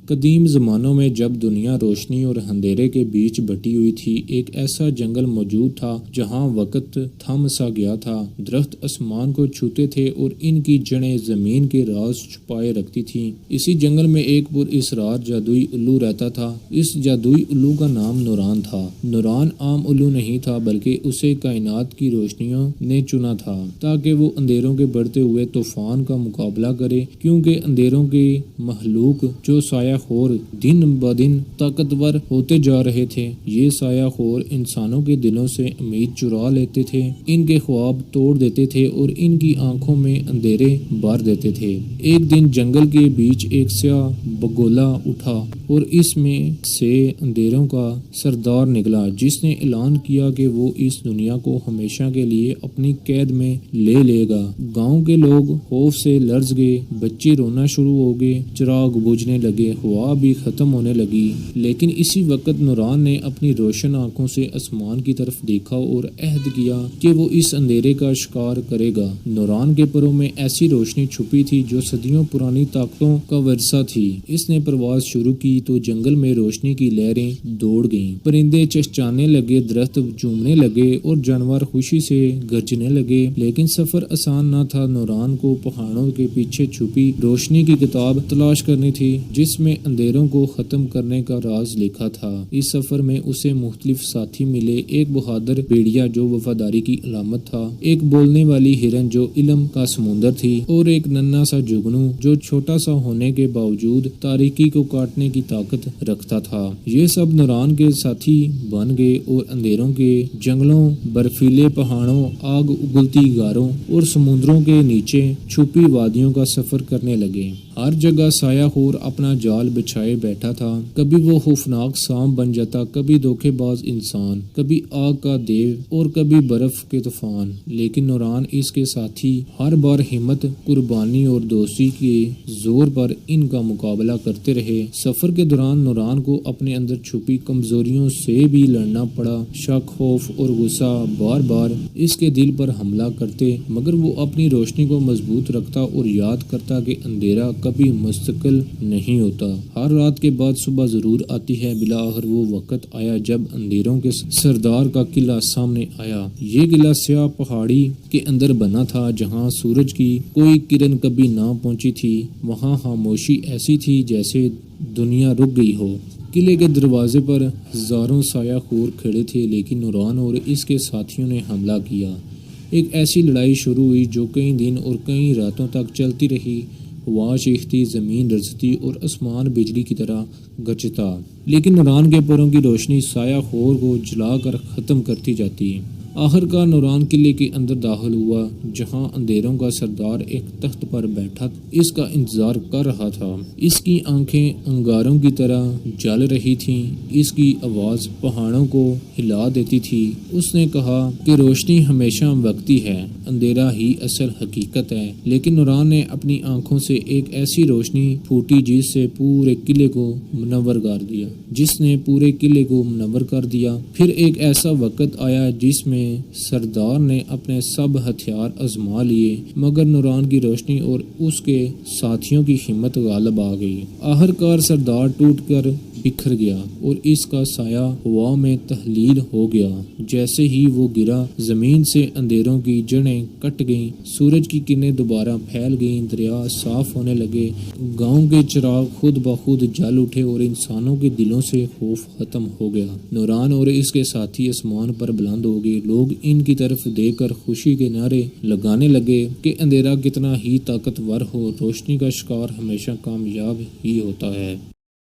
قدیم زمانوں میں جب دنیا روشنی اور اندھیرے کے بیچ بٹی ہوئی تھی، ایک ایسا جنگل موجود تھا جہاں وقت تھم سا گیا تھا۔ درخت آسمان کو چھوتے تھے اور ان کی جڑیں زمین کے راز چھپائے رکھتی تھیں۔ اسی جنگل میں ایک پر اسرار جادوئی الو رہتا تھا۔ اس جادوئی الو کا نام نوران تھا۔ نوران عام الو نہیں تھا، بلکہ اسے کائنات کی روشنیوں نے چنا تھا تاکہ وہ اندھیروں کے بڑھتے ہوئے طوفان کا مقابلہ کرے، کیونکہ اندھیروں کی مخلوق جو سایہ خور دن بدن طاقتور ہوتے جا رہے تھے، یہ سایہ خور انسانوں کے دلوں سے امید چرا لیتے تھے، ان کے خواب توڑ دیتے تھے اور ان کی آنکھوں میں اندھیرے بھر دیتے تھے۔ ایک دن جنگل کے بیچ ایک سیاہ بگولا اٹھا اور اس میں سے اندھیروں کا سردار نکلا، جس نے اعلان کیا کہ وہ اس دنیا کو ہمیشہ کے لیے اپنی قید میں لے لے گا۔ گاؤں کے لوگ خوف سے لرز گئے، بچے رونا شروع ہو گئے، چراغ بجھنے لگے، ہوا بھی ختم ہونے لگی۔ لیکن اسی وقت نوران نے اپنی روشن آنکھوں سے آسمان کی طرف دیکھا اور عہد کیا کہ وہ اس اندھیرے کا شکار کرے گا۔ نوران کے پروں میں ایسی روشنی چھپی تھی جو صدیوں پرانی طاقتوں کا ورثہ تھی۔ اس نے پرواز شروع کی تو جنگل میں روشنی کی لہریں دوڑ گئیں، پرندے چہچہانے لگے، درخت جھومنے لگے اور جانور خوشی سے گرجنے لگے۔ لیکن سفر آسان نہ تھا۔ نوران کو پہاڑوں کے پیچھے چھپی روشنی کی کتاب تلاش کرنی تھی، جس میں اندھیروں کو ختم کرنے کا راز لکھا تھا۔ اس سفر میں اسے مختلف ساتھی ملے، ایک بہادر بھیڑیا جو وفاداری کی علامت تھا، ایک بولنے والی ہرن جو علم کا سمندر تھی، اور ایک ننھا سا جگنو جو چھوٹا سا ہونے کے باوجود تاریکی کو کاٹنے کی طاقت رکھتا تھا۔ یہ سب نوران کے ساتھی بن گئے اور اندھیروں کے جنگلوں، برفیلے پہاڑوں، آگ اگلتی غاروں اور سمندروں کے نیچے چھپی وادیوں کا سفر کرنے لگے۔ ہر جگہ سایہ خور اپنا جال بچھائے بیٹھا تھا، کبھی وہ خوفناک سانپ بن جاتا، کبھی دھوکے باز انسان، کبھی آگ کا دیو اور کبھی برف کے طوفان۔ لیکن نوران اس کے ساتھی ہر بار ہمت، قربانی اور دوستی کے زور پر ان کا مقابلہ کرتے رہے۔ سفر کے دوران نوران کو اپنے اندر چھپی کمزوریوں سے بھی لڑنا پڑا۔ شک، خوف اور غصہ بار بار اس کے دل پر حملہ کرتے، مگر وہ اپنی روشنی کو مضبوط رکھتا اور یاد کرتا کہ اندھیرا کبھی مستقل نہیں ہوتا۔ ہر رات کے بعد صبح ضرور آتی ہے۔ بالآخر وہ وقت آیا جب اندھیروں کے سردار کا قلعہ سامنے آیا۔ یہ قلعہ سیاہ پہاڑی کے اندر بنا تھا، جہاں سورج کی کوئی کرن کبھی نہ پہنچی تھی۔ وہاں خاموشی ایسی تھی جیسے دنیا رک گئی ہو۔ قلعے کے دروازے پر ہزاروں سایہ خور کھڑے تھے، لیکن نوران اور اس کے ساتھیوں نے حملہ کیا۔ ایک ایسی لڑائی شروع ہوئی جو کئی دن اور کئی راتوں تک چلتی رہی۔ ہوا چیختی، زمین لرزتی اور آسمان بجلی کی طرح گرجتا، لیکن نوران کے پروں کی روشنی سایہ خور کو جلا کر ختم کرتی جاتی۔ آخرکار نوران قلعے کے اندر داخل ہوا، جہاں اندھیروں کا سردار ایک تخت پر بیٹھا اس کا انتظار کر رہا تھا۔ اس کی آنکھیں انگاروں کی طرح جل رہی تھیں، اس کی آواز پہاڑوں کو ہلا دیتی تھی۔ اس نے کہا کہ روشنی ہمیشہ وقتی ہے، اندھیرا ہی اصل حقیقت ہے۔ لیکن نوران نے اپنی آنکھوں سے ایک ایسی روشنی پھوٹی جس سے پورے قلعے کو منور کر دیا۔ پھر ایک ایسا وقت آیا جس میں سردار نے اپنے سب ہتھیار آزما لیے، مگر نوران کی روشنی اور اس کے ساتھیوں کی ہمت غالب آ گئی۔ آخرکار سردار ٹوٹ کر بکھر گیا اور اس کا سایہ ہوا میں تحلیل ہو گیا۔ جیسے ہی وہ گرا، زمین سے اندھیروں کی جڑیں کٹ گئیں، سورج کی کرنیں دوبارہ پھیل گئیں، دریا صاف ہونے لگے، گاؤں کے چراغ خود بخود جل اٹھے اور انسانوں کے دلوں سے خوف ختم ہو گیا۔ نوران اور اس کے ساتھی آسمان پر بلند ہو گئے۔ لوگ ان کی طرف دیکھ کر خوشی کے نعرے لگانے لگے کہ اندھیرا کتنا ہی طاقتور ہو، روشنی کا شکار ہمیشہ کامیاب ہی ہوتا ہے۔